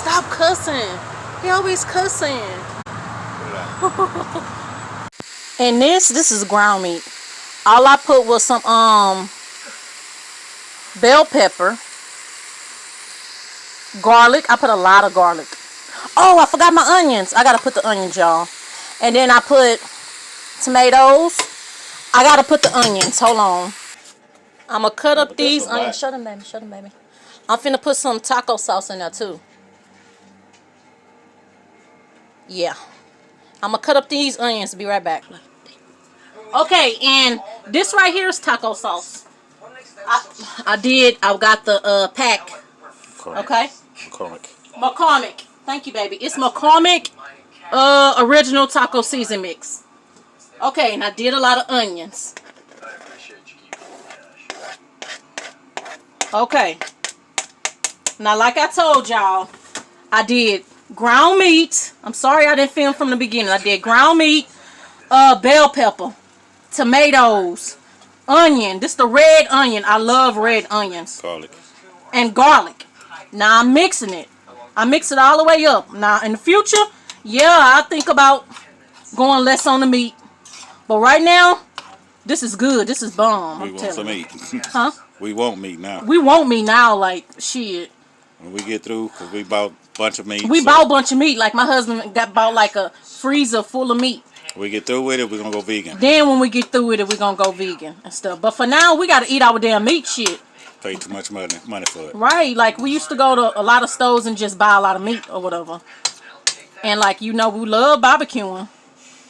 Stop cussing. He always cussing. And this is ground meat. All I put was some bell pepper, garlic. I put a lot of garlic. Oh, I forgot my onions. I gotta put the onions, y'all. And then I put tomatoes. I gotta put the onions. Hold on. I'm gonna cut up these onions. Show them, baby. Show them, baby. I'm finna put some taco sauce in there too. Yeah. I'm gonna cut up these onions. Be right back. Okay, and this right here is taco sauce. I got the pack. Okay. McCormick. Thank you, baby. It's McCormick original taco season mix. Okay, and I did a lot of onions. Okay. Now, like I told y'all, I did ground meat. I'm sorry I didn't film from the beginning. I did ground meat, bell pepper, tomatoes, onion. This is the red onion. I love red onions. Garlic. And garlic. Now, I'm mixing it. I mix it all the way up. Now, in the future, yeah, I think about going less on the meat. But right now, this is good. This is bomb. We want some meat. Huh? We want meat now. We want meat now, like, shit. When we get through, because we bought a bunch of meat. We bought a bunch of meat. Like, my husband bought like a freezer full of meat. We get through with it, we're going to go vegan. Then when we get through with it, we're going to go vegan and stuff. But for now, we got to eat our damn meat shit. Pay too much money for it. Right. Like, we used to go to a lot of stores and just buy a lot of meat or whatever. And, like, you know, we love barbecuing.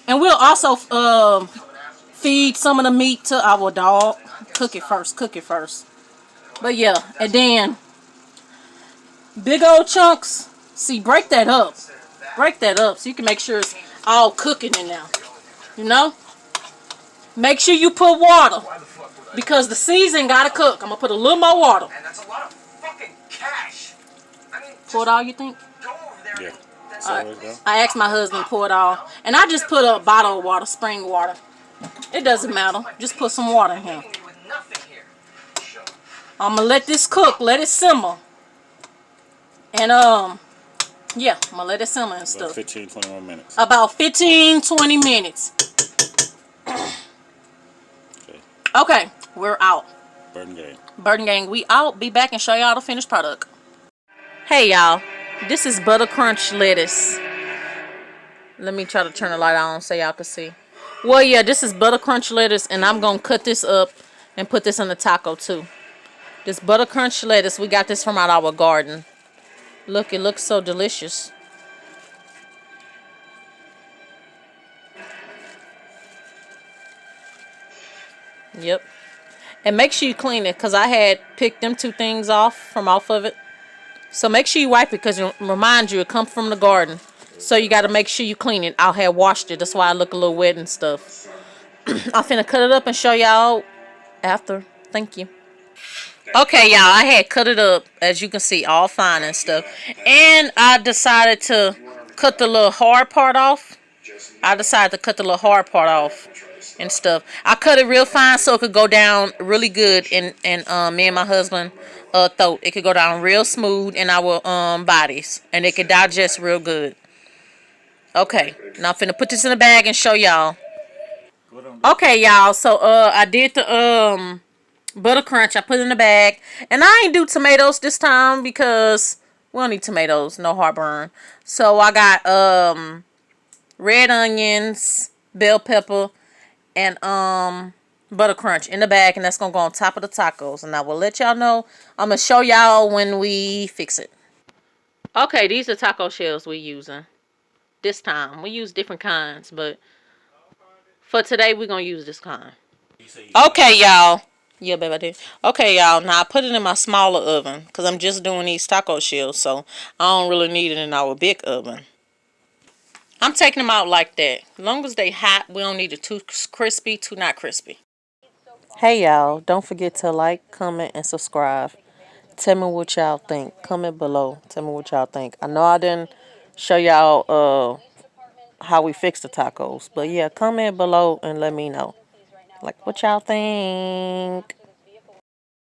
And we'll also feed some of the meat to our dog. Cook it first. But, yeah. And then, big old chunks. See, break that up. Break that up so you can make sure it's all cooking in there. You know? Make sure you put water. Because the season gotta cook. I'm gonna put a little more water. And that's a lot of fucking cash. I mean, pour it all, you think? Go over there. Yeah. I asked my husband to pour it all. And I just put a bottle of water, spring water. It doesn't matter. Just put some water in here. I'm gonna let this cook. Let it simmer. And yeah, I'm gonna let it simmer and stuff. About 15-20 more minutes. About 15-20 minutes. Okay, we're out. Burton Gang, we out. Be back and show y'all the finished product. Hey y'all, this is butter crunch lettuce. Let me try to turn the light on so y'all can see. Well, yeah, this is butter crunch lettuce, and I'm gonna cut this up and put this in the taco too. This butter crunch lettuce, we got this from out our garden. Look, it looks so delicious. Yep. And make sure you clean it, because I had picked them two things off of it. So make sure you wipe it, because it reminds you it comes from the garden. So you got to make sure you clean it. I had washed it. That's why I look a little wet and stuff. I'm finna cut it up and show y'all after. Thank you. Okay, y'all. I had cut it up, as you can see, all fine and stuff. And I decided to cut the little hard part off. And stuff. I cut it real fine so it could go down really good in me and my husband throat. It could go down real smooth in our bodies, and it could digest real good. Okay, now I'm finna put this in a bag and show y'all. Okay, y'all. So I did the butter crunch. I put it in the bag, and I ain't do tomatoes this time because we don't need tomatoes. No heartburn. So I got red onions, bell pepper, and butter crunch in the bag, and that's gonna go on top of the tacos. And I will let y'all know. I'm gonna show y'all when we fix it. Okay, these are taco shells we're using this time. We use different kinds, but for today we're gonna use this kind. Okay, y'all. Yeah, baby, I did. Okay, y'all. Now I put it in my smaller oven because I'm just doing these taco shells, so I don't really need it in our big oven. I'm taking them out like that. As long as they hot, we don't need it too crispy, too not crispy. Hey, y'all. Don't forget to like, comment, and subscribe. Tell me what y'all think. Comment below. Tell me what y'all think. I know I didn't show y'all how we fix the tacos. But, yeah, comment below and let me know. Like, what y'all think?